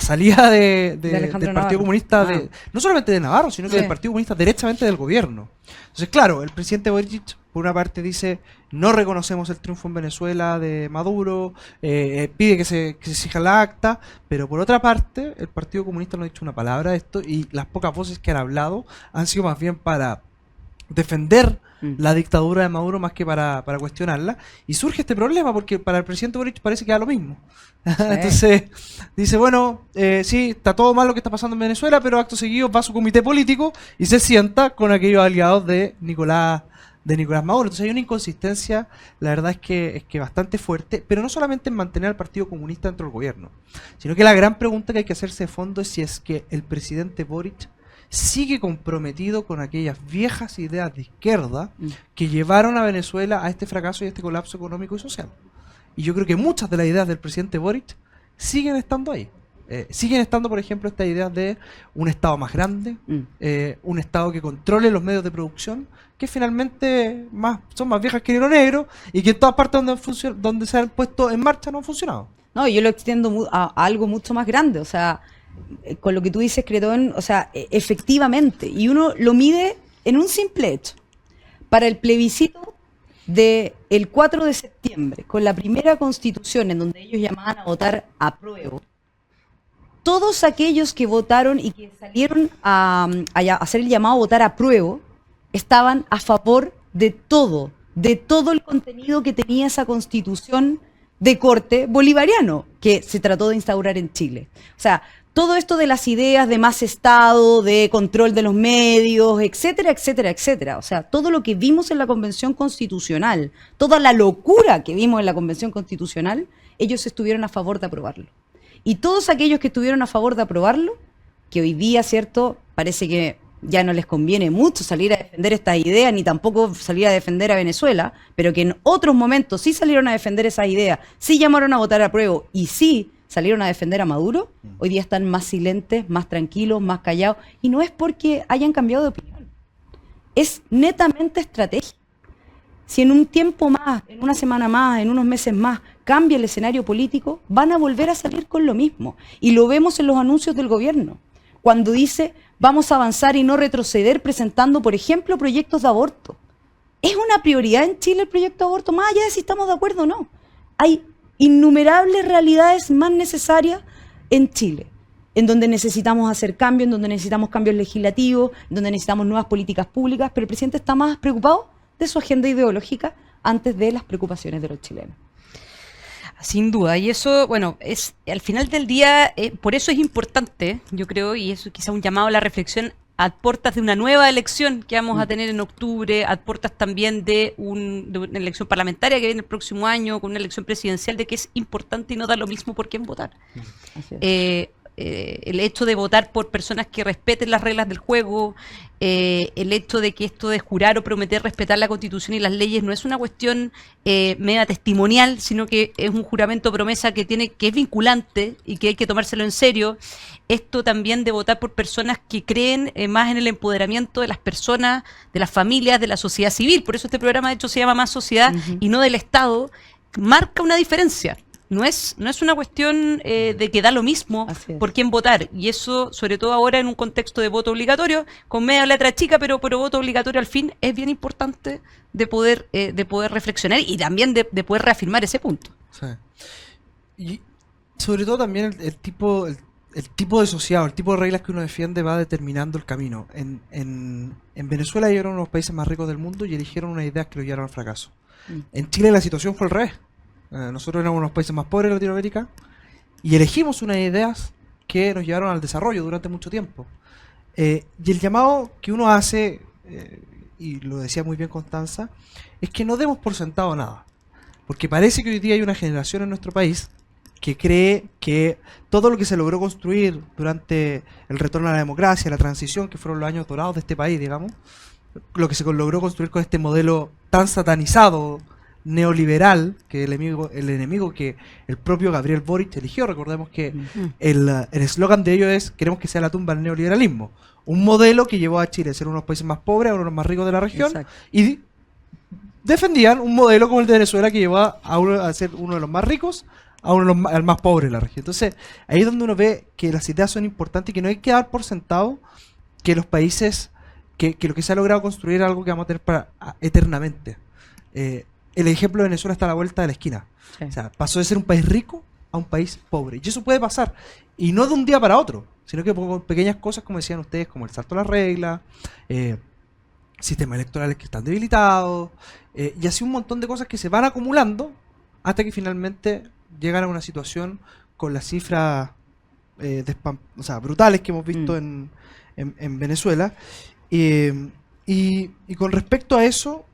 salida del Alejandro Partido Navarro. Comunista, no solamente de Navarro, sino que Sí. del Partido Comunista derechamente del gobierno. Entonces, claro, el presidente Boric, por una parte, dice: no reconocemos el triunfo en Venezuela de Maduro, pide que se exija la acta, pero por otra parte, el Partido Comunista no ha dicho una palabra de esto, y las pocas voces que han hablado han sido más bien para defender la dictadura de Maduro más que para cuestionarla, y surge este problema porque para el presidente Boric parece que da lo mismo. Entonces dice: bueno, sí, está todo mal lo que está pasando en Venezuela, pero acto seguido va a su comité político y se sienta con aquellos aliados de Nicolás Maduro. Entonces hay una inconsistencia, la verdad es que bastante fuerte, pero no solamente en mantener al Partido Comunista dentro del gobierno, sino que la gran pregunta que hay que hacerse de fondo es si es que el presidente Boric sigue comprometido con aquellas viejas ideas de izquierda que llevaron a Venezuela a este fracaso y a este colapso económico y social. Y yo creo que muchas de las ideas del presidente Boric siguen estando ahí. Siguen estando, por ejemplo, estas ideas de un Estado más grande, un Estado que controle los medios de producción, que finalmente son más viejas que el hilo negro, y que en todas partes donde se han puesto en marcha no han funcionado. No, yo lo extiendo a algo mucho más grande, o sea, con lo que tú dices, Cretón, o sea, efectivamente, y uno lo mide en un simple hecho. Para el plebiscito del 4 de septiembre, con la primera constitución en donde ellos llamaban a votar apruebo, todos aquellos que votaron y que salieron a hacer el llamado a votar apruebo, estaban a favor de todo el contenido que tenía esa constitución de corte bolivariano que se trató de instaurar en Chile. O sea, todo esto de las ideas de más Estado, de control de los medios, etcétera, etcétera, etcétera. O sea, todo lo que vimos en la Convención Constitucional, toda la locura que vimos en la Convención Constitucional, ellos estuvieron a favor de aprobarlo. Y todos aquellos que estuvieron a favor de aprobarlo, que hoy día, ¿cierto?, parece que ya no les conviene mucho salir a defender estas ideas, ni tampoco salir a defender a Venezuela, pero que en otros momentos sí salieron a defender esas ideas, sí llamaron a votar apruebo y sí salieron a defender a Maduro, hoy día están más silentes, más tranquilos, más callados, y no es porque hayan cambiado de opinión, es netamente estrategia. Si en un tiempo más, en una semana más, en unos meses más, cambia el escenario político, van a volver a salir con lo mismo. Y lo vemos en los anuncios del gobierno, cuando dice: vamos a avanzar y no retroceder presentando, por ejemplo, proyectos de aborto. ¿Es una prioridad en Chile el proyecto de aborto? Más allá de si estamos de acuerdo o no. Hay innumerables realidades más necesarias en Chile, en donde necesitamos hacer cambios, en donde necesitamos cambios legislativos, en donde necesitamos nuevas políticas públicas, pero el presidente está más preocupado de su agenda ideológica antes de las preocupaciones de los chilenos. Sin duda, y eso, bueno, es al final del día, por eso es importante, yo creo, y eso quizá un llamado a la reflexión a puertas de una nueva elección que vamos a tener en octubre, a puertas también de una elección parlamentaria que viene el próximo año, con una elección presidencial, de que es importante y no da lo mismo por quién votar. Así es. El hecho de votar por personas que respeten las reglas del juego, el hecho de que esto de jurar o prometer respetar la Constitución y las leyes no es una cuestión media testimonial, sino que es un juramento promesa que es vinculante y que hay que tomárselo en serio. Esto también de votar por personas que creen más en el empoderamiento de las personas, de las familias, de la sociedad civil. Por eso este programa de hecho se llama Más Sociedad y no del Estado, marca una diferencia. no es una cuestión de que da lo mismo por quién votar. Y eso, sobre todo ahora en un contexto de voto obligatorio, con media letra chica, pero voto obligatorio al fin, es bien importante de poder reflexionar y también de poder reafirmar ese punto. Sí. Y sobre todo también el tipo de sociedad, el tipo de reglas que uno defiende va determinando el camino. En Venezuela ellos eran uno de los países más ricos del mundo y eligieron unas ideas que lo llevaron al fracaso. En Chile la situación fue al revés. Nosotros éramos uno de los países más pobres de Latinoamérica y elegimos unas ideas que nos llevaron al desarrollo durante mucho tiempo. Y el llamado que uno hace, y lo decía muy bien Constanza, es que no demos por sentado nada. Porque parece que hoy día hay una generación en nuestro país que cree que todo lo que se logró construir durante el retorno a la democracia, la transición, que fueron los años dorados de este país, digamos, lo que se logró construir con este modelo tan satanizado, neoliberal, que el enemigo que el propio Gabriel Boric eligió. Recordemos que el eslogan de ellos es: queremos que sea la tumba del neoliberalismo. Un modelo que llevó a Chile a ser uno de los países más pobres, a uno de los más ricos de la región. Exacto. Y defendían un modelo como el de Venezuela que llevó a ser uno de los más ricos al más pobre de la región. Entonces, ahí es donde uno ve que las ideas son importantes y que no hay que dar por sentado que los países, que lo que se ha logrado construir es algo que vamos a tener eternamente. El ejemplo de Venezuela está a la vuelta de la esquina. Sí. O sea, pasó de ser un país rico a un país pobre. Y eso puede pasar. Y no de un día para otro, sino que por pequeñas cosas, como decían ustedes, como el salto a la regla, sistemas electorales que están debilitados, y así un montón de cosas que se van acumulando hasta que finalmente llegan a una situación con las cifras brutales que hemos visto en Venezuela. Y con respecto a eso,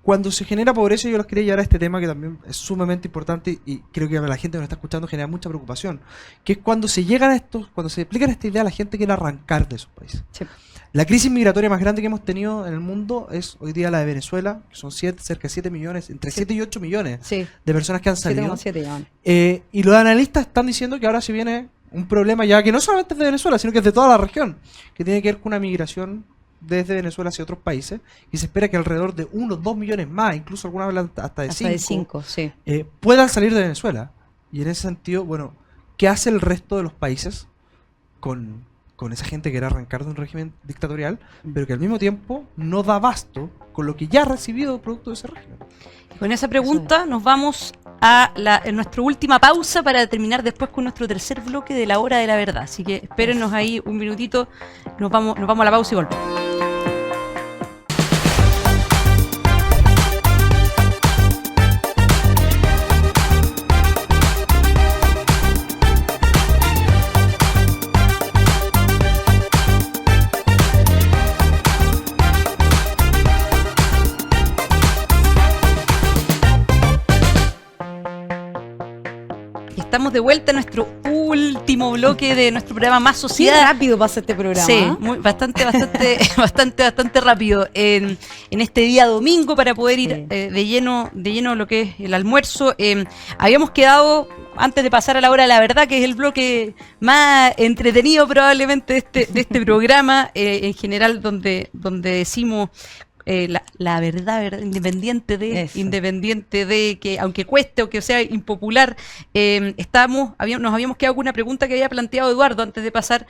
cuando se genera pobreza, yo les quería llevar a este tema que también es sumamente importante y creo que a la gente que nos está escuchando genera mucha preocupación, que es cuando se explican esta idea, la gente quiere arrancar de esos países. Sí. La crisis migratoria más grande que hemos tenido en el mundo es hoy día la de Venezuela, que son cerca de 7 millones, entre 7 y 8 millones de personas que han salido. 7,7 y los analistas están diciendo que ahora se viene un problema ya que no solamente es de Venezuela, sino que es de toda la región, que tiene que ver con una migración desde Venezuela hacia otros países, y se espera que alrededor de 1 o 2 millones más, incluso algunas hablan hasta de 5, puedan salir de Venezuela. Y en ese sentido, bueno, ¿qué hace el resto de los países con esa gente que quiere arrancar de un régimen dictatorial, pero que al mismo tiempo no da abasto con lo que ya ha recibido producto de ese régimen? Con esa pregunta nos vamos a nuestra última pausa para terminar después con nuestro tercer bloque de la hora de la verdad. Así que espérennos ahí un minutito, nos vamos a la pausa y volvemos. Estamos de vuelta a nuestro último bloque de nuestro programa Más Sociedad. Qué rápido pasa este programa. Sí, bastante rápido. En este día domingo, para poder ir de lleno a lo que es el almuerzo. Habíamos quedado, antes de pasar a la hora de la verdad, que es el bloque más entretenido probablemente de este programa, en general, donde decimos la verdad independiente de que, aunque cueste o que sea impopular, nos habíamos quedado con una pregunta que había planteado Eduardo antes de pasar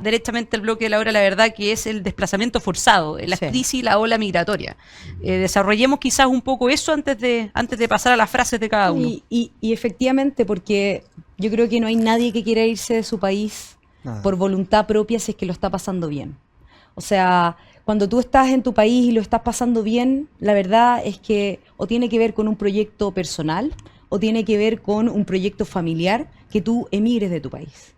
derechamente al bloque de la hora de la verdad, que es el desplazamiento forzado, la crisis y la ola migratoria. Desarrollemos quizás un poco eso antes de pasar a las frases de cada uno. Y efectivamente, porque yo creo que no hay nadie que quiera irse de su país por voluntad propia si es que lo está pasando bien. O sea, cuando tú estás en tu país y lo estás pasando bien, la verdad es que o tiene que ver con un proyecto personal o tiene que ver con un proyecto familiar que tú emigres de tu país.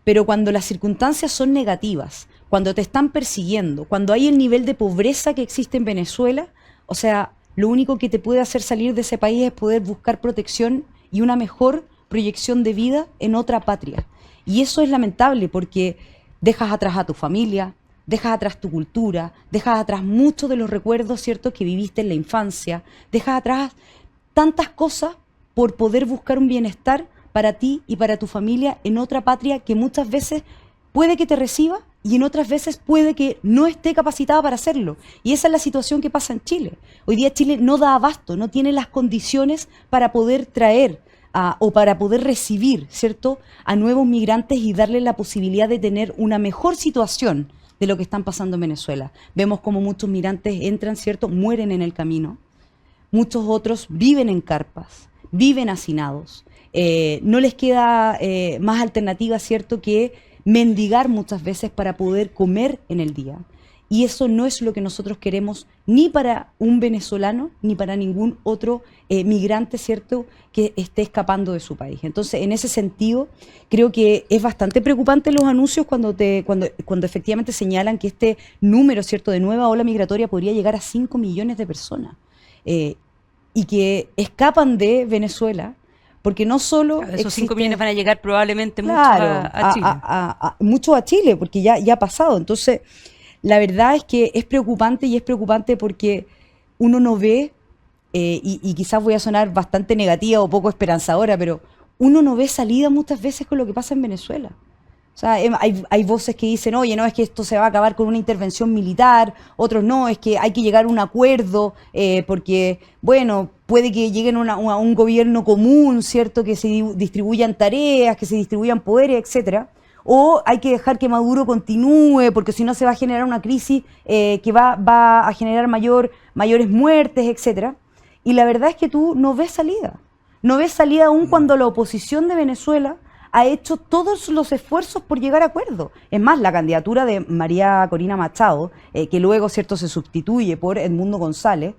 Pero cuando las circunstancias son negativas, cuando te están persiguiendo, cuando hay el nivel de pobreza que existe en Venezuela, o sea, lo único que te puede hacer salir de ese país es poder buscar protección y una mejor proyección de vida en otra patria. Y eso es lamentable porque dejas atrás a tu familia, dejas atrás tu cultura, dejas atrás muchos de los recuerdos, ¿cierto?, que viviste en la infancia, dejas atrás tantas cosas por poder buscar un bienestar para ti y para tu familia en otra patria que muchas veces puede que te reciba y en otras veces puede que no esté capacitada para hacerlo. Y esa es la situación que pasa en Chile. Hoy día Chile no da abasto, no tiene las condiciones para poder traer o para poder recibir, ¿cierto?, a nuevos migrantes y darle la posibilidad de tener una mejor situación de lo que están pasando en Venezuela. Vemos como muchos migrantes entran, ¿cierto?, mueren en el camino. Muchos otros viven en carpas, viven hacinados. No les queda más alternativa, ¿cierto?, que mendigar muchas veces para poder comer en el día. Y eso no es lo que nosotros queremos ni para un venezolano ni para ningún otro migrante, ¿cierto?, que esté escapando de su país. Entonces, en ese sentido, creo que es bastante preocupante los anuncios cuando efectivamente señalan que este número, ¿cierto?, de nueva ola migratoria podría llegar a 5 millones de personas y que escapan de Venezuela. Porque no solo... Claro, esos 5 millones van a llegar probablemente claro, muchos a Chile. Muchos a Chile, porque ya ha pasado. Entonces, la verdad es que es preocupante y es preocupante porque uno no ve, y quizás voy a sonar bastante negativa o poco esperanzadora, pero uno no ve salida muchas veces con lo que pasa en Venezuela. O sea, hay voces que dicen, oye, no, es que esto se va a acabar con una intervención militar, otros no, es que hay que llegar a un acuerdo, porque, bueno, puede que lleguen a un gobierno común, ¿cierto?, que se distribuyan tareas, que se distribuyan poderes, etcétera. O hay que dejar que Maduro continúe, porque si no se va a generar una crisis que va a generar mayores muertes, etcétera. Y la verdad es que tú no ves salida. No ves salida aún cuando la oposición de Venezuela ha hecho todos los esfuerzos por llegar a acuerdo. Es más, la candidatura de María Corina Machado, que luego, ¿cierto?, se sustituye por Edmundo González,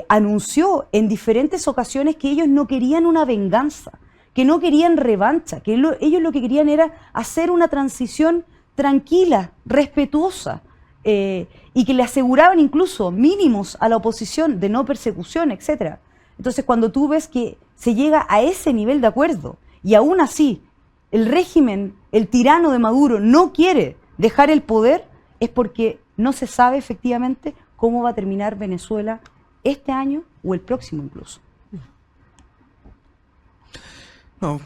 anunció en diferentes ocasiones que ellos no querían una venganza, que no querían revancha, que ellos lo que querían era hacer una transición tranquila, respetuosa, y que le aseguraban incluso mínimos a la oposición de no persecución, etcétera. Entonces, cuando tú ves que se llega a ese nivel de acuerdo y aún así el régimen, el tirano de Maduro no quiere dejar el poder, es porque no se sabe efectivamente cómo va a terminar Venezuela este año o el próximo incluso. No,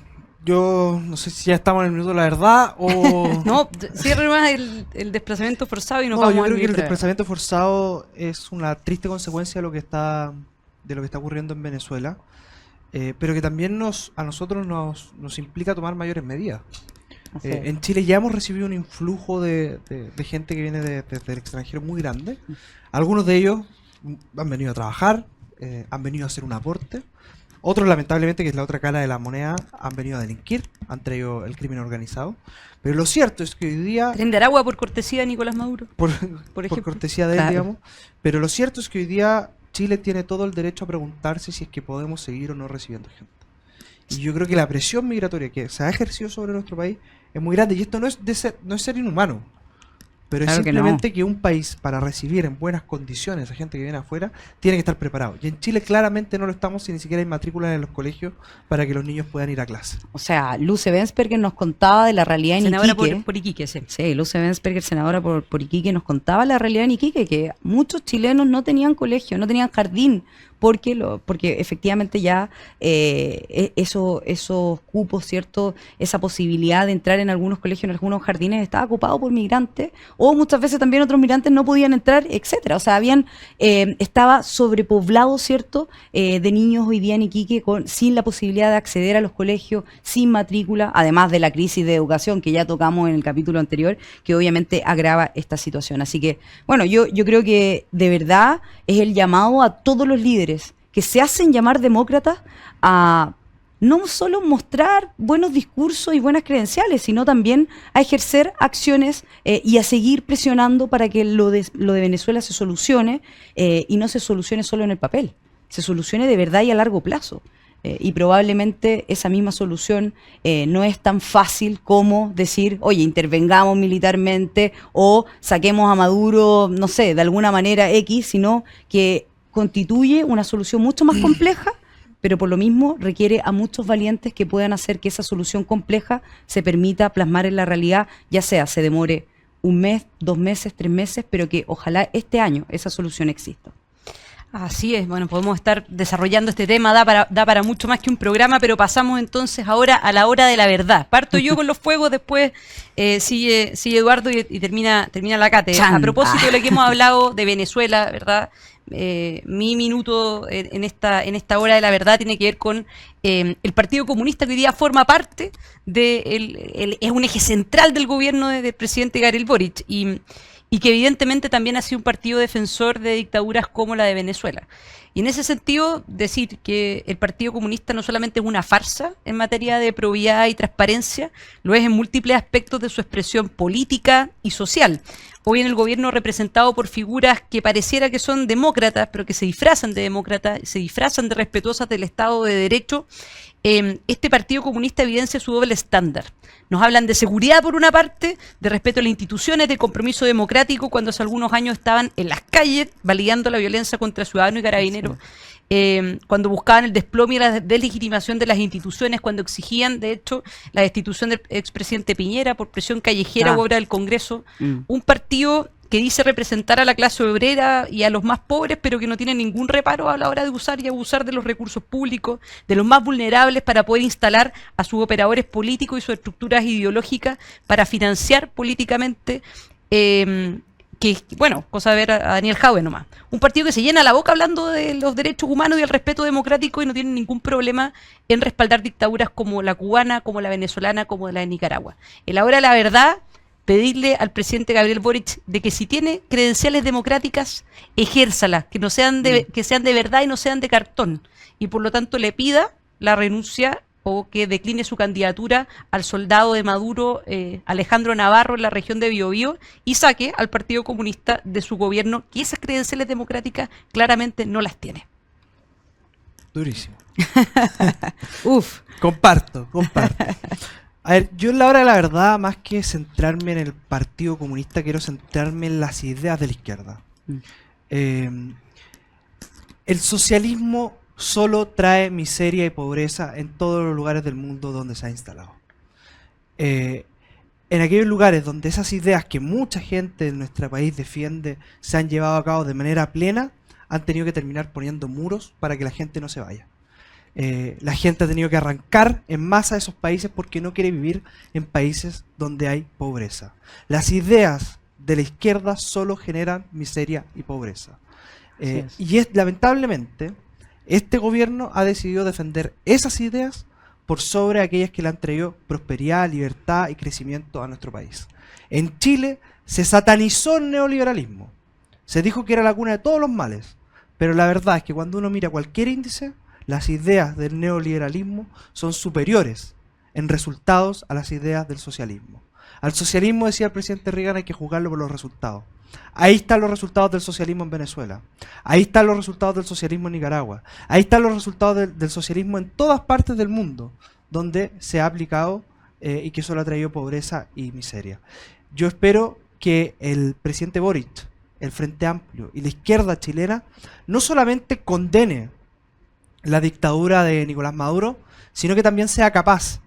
yo no sé si ya estamos en el minuto de la verdad o... No, cierre más el desplazamiento forzado y nos No, vamos yo al creo que el minuto de la desplazamiento forzado es una triste consecuencia de lo que está ocurriendo en Venezuela, pero que también a nosotros nos implica tomar mayores medidas. En Chile ya hemos recibido un influjo de gente que viene desde el extranjero muy grande. Algunos de ellos han venido a trabajar, han venido a hacer un aporte. Otros, lamentablemente, que es la otra cara de la moneda, han venido a delinquir, han traído el crimen organizado. Pero lo cierto es que hoy día... ¿Tren de Aragua por cortesía de Nicolás Maduro? Por ejemplo. Cortesía de él, Claro. digamos. Pero lo cierto es que hoy día Chile tiene todo el derecho a preguntarse si es que podemos seguir o no recibiendo gente. Y yo creo que la presión migratoria que se ha ejercido sobre nuestro país es muy grande. Y esto no es ser inhumano. Pero es Claro que simplemente que un país, para recibir en buenas condiciones a gente que viene afuera, tiene que estar preparado. Y en Chile claramente no lo estamos, si ni siquiera hay matrículas en los colegios para que los niños puedan ir a clase. O sea, Luce Bensperger nos contaba de la realidad en Senadora Iquique. por Iquique, sí. Sí, Luce Bensperger, senadora por Iquique, nos contaba la realidad en Iquique, que muchos chilenos no tenían colegio, no tenían jardín, porque efectivamente ya esos cupos, ¿cierto?, esa posibilidad de entrar en algunos colegios, en algunos jardines, estaba ocupado por migrantes, o muchas veces también otros migrantes no podían entrar, etcétera. O sea, estaba sobrepoblado, ¿cierto?, de niños hoy día en Iquique sin la posibilidad de acceder a los colegios, sin matrícula, además de la crisis de educación que ya tocamos en el capítulo anterior, que obviamente agrava esta situación. Así que, bueno, yo creo que de verdad es el llamado a todos los líderes que se hacen llamar demócratas a no solo mostrar buenos discursos y buenas credenciales, sino también a ejercer acciones y a seguir presionando para que lo de Venezuela se solucione y no se solucione solo en el papel, se solucione de verdad y a largo plazo. Y probablemente esa misma solución no es tan fácil como decir, oye, intervengamos militarmente o saquemos a Maduro, no sé, de alguna manera X, sino que constituye una solución mucho más compleja, pero por lo mismo requiere a muchos valientes que puedan hacer que esa solución compleja se permita plasmar en la realidad, ya sea se demore 1 mes, 2 meses, 3 meses, pero que ojalá este año esa solución exista. Así es, bueno, podemos estar desarrollando este tema, da para mucho más que un programa, pero pasamos entonces ahora a la hora de la verdad. Parto yo con los fuegos, después sigue Eduardo y termina la cátedra. A propósito de lo que hemos hablado de Venezuela, ¿verdad? Mi minuto en esta hora de la verdad tiene que ver con el Partido Comunista, que hoy día forma parte es un eje central del gobierno del presidente Gabriel Boric y que evidentemente también ha sido un partido defensor de dictaduras como la de Venezuela. Y en ese sentido, decir que el Partido Comunista no solamente es una farsa en materia de probidad y transparencia, lo es en múltiples aspectos de su expresión política y social. Hoy en el gobierno representado por figuras que pareciera que son demócratas, pero que se disfrazan de demócratas, se disfrazan de respetuosas del Estado de Derecho, este Partido Comunista evidencia su doble estándar. Nos hablan de seguridad por una parte, de respeto a las instituciones, de compromiso democrático, cuando hace algunos años estaban en las calles validando la violencia contra ciudadanos y carabineros, cuando buscaban el desplome y la deslegitimación de las instituciones, cuando exigían, de hecho, la destitución del expresidente Piñera por presión callejera u obra del Congreso. Un partido que dice representar a la clase obrera y a los más pobres, pero que no tiene ningún reparo a la hora de usar y abusar de los recursos públicos, de los más vulnerables, para poder instalar a sus operadores políticos y sus estructuras ideológicas para financiar políticamente, cosa de ver a Daniel Jadwe nomás. Un partido que se llena la boca hablando de los derechos humanos y el respeto democrático y no tiene ningún problema en respaldar dictaduras como la cubana, como la venezolana, como la de Nicaragua. En la hora de la verdad, pedirle al presidente Gabriel Boric de que si tiene credenciales democráticas, ejérzalas, que sean de verdad y no sean de cartón. Y por lo tanto le pida la renuncia o que decline su candidatura al soldado de Maduro, Alejandro Navarro, en la región de Biobío, y saque al Partido Comunista de su gobierno, que esas credenciales democráticas claramente no las tiene. Durísimo. Uf. Comparto. A ver, yo en la hora de la verdad, más que centrarme en el Partido Comunista, quiero centrarme en las ideas de la izquierda. El socialismo solo trae miseria y pobreza en todos los lugares del mundo donde se ha instalado. En aquellos lugares donde esas ideas que mucha gente en nuestro país defiende se han llevado a cabo de manera plena, han tenido que terminar poniendo muros para que la gente no se vaya. La gente ha tenido que arrancar en masa de esos países porque no quiere vivir en países donde hay pobreza. Las ideas de la izquierda solo generan miseria y pobreza. Lamentablemente, este gobierno ha decidido defender esas ideas por sobre aquellas que le han traído prosperidad, libertad y crecimiento a nuestro país. En Chile se satanizó el neoliberalismo. Se dijo que era la cuna de todos los males. Pero la verdad es que cuando uno mira cualquier índice, las ideas del neoliberalismo son superiores en resultados a las ideas del socialismo. Al socialismo, decía el presidente Reagan, hay que juzgarlo por los resultados. Ahí están los resultados del socialismo en Venezuela. Ahí están los resultados del socialismo en Nicaragua. Ahí están los resultados del socialismo en todas partes del mundo donde se ha aplicado y que solo ha traído pobreza y miseria. Yo espero que el presidente Boric, el Frente Amplio y la izquierda chilena no solamente condene la dictadura de Nicolás Maduro, sino que también sea capaz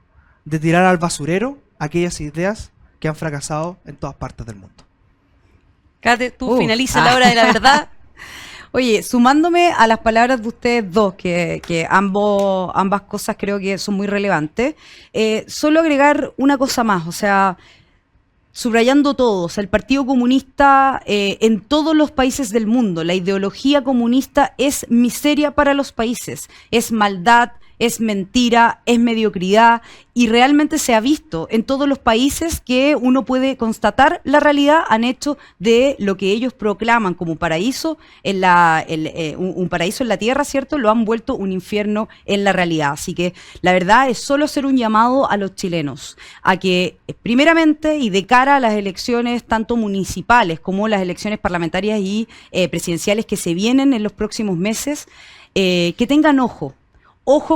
de tirar al basurero aquellas ideas que han fracasado en todas partes del mundo. Kate, tú finaliza la hora de la verdad. Oye, sumándome a las palabras de ustedes dos, que ambas cosas creo que son muy relevantes, solo agregar una cosa más, o sea, subrayando todo, o sea, el Partido Comunista en todos los países del mundo, la ideología comunista es miseria para los países, es maldad, es mentira, es mediocridad, y realmente se ha visto en todos los países que uno puede constatar la realidad, han hecho de lo que ellos proclaman como paraíso un paraíso en la tierra, ¿cierto? Lo han vuelto un infierno en la realidad. Así que la verdad es solo hacer un llamado a los chilenos a que primeramente y de cara a las elecciones tanto municipales como las elecciones parlamentarias y presidenciales que se vienen en los próximos meses, que tengan ojo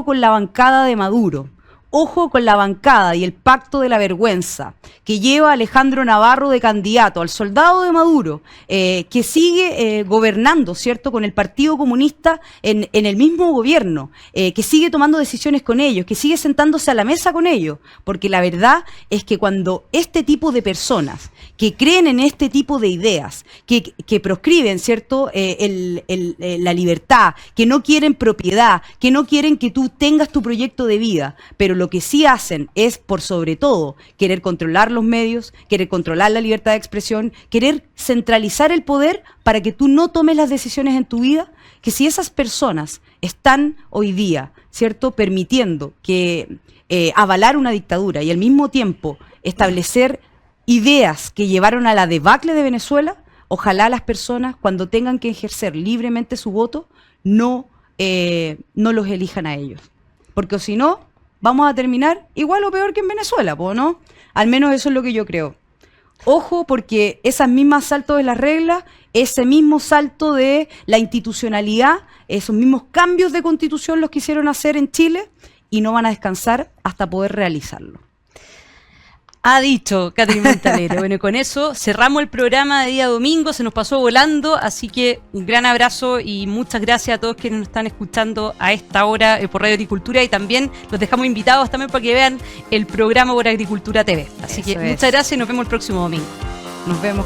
con la bancada de Maduro, ojo con la bancada y el pacto de la vergüenza que lleva a Alejandro Navarro de candidato, al soldado de Maduro, que sigue gobernando, ¿cierto?, con el Partido Comunista en el mismo gobierno, que sigue tomando decisiones con ellos, que sigue sentándose a la mesa con ellos, porque la verdad es que cuando este tipo de personas que creen en este tipo de ideas, que proscriben, ¿cierto?, la libertad, que no quieren propiedad, que no quieren que tú tengas tu proyecto de vida, pero lo que sí hacen es, por sobre todo, querer controlar los medios, querer controlar la libertad de expresión, querer centralizar el poder para que tú no tomes las decisiones en tu vida, que si esas personas están hoy día, ¿cierto?, permitiendo que avalar una dictadura y al mismo tiempo establecer ideas que llevaron a la debacle de Venezuela, ojalá las personas, cuando tengan que ejercer libremente su voto, no los elijan a ellos. Porque si no, vamos a terminar igual o peor que en Venezuela, ¿no? Al menos eso es lo que yo creo. Ojo, porque esas mismas saltos de las reglas, ese mismo salto de la institucionalidad, esos mismos cambios de constitución los quisieron hacer en Chile y no van a descansar hasta poder realizarlo. Ha dicho Catherine Montaner. Bueno, con eso cerramos el programa de día domingo, se nos pasó volando, así que un gran abrazo y muchas gracias a todos quienes nos están escuchando a esta hora por Radio Agricultura, y también los dejamos invitados también para que vean el programa por Agricultura TV. Así que muchas gracias y nos vemos el próximo domingo. Nos vemos.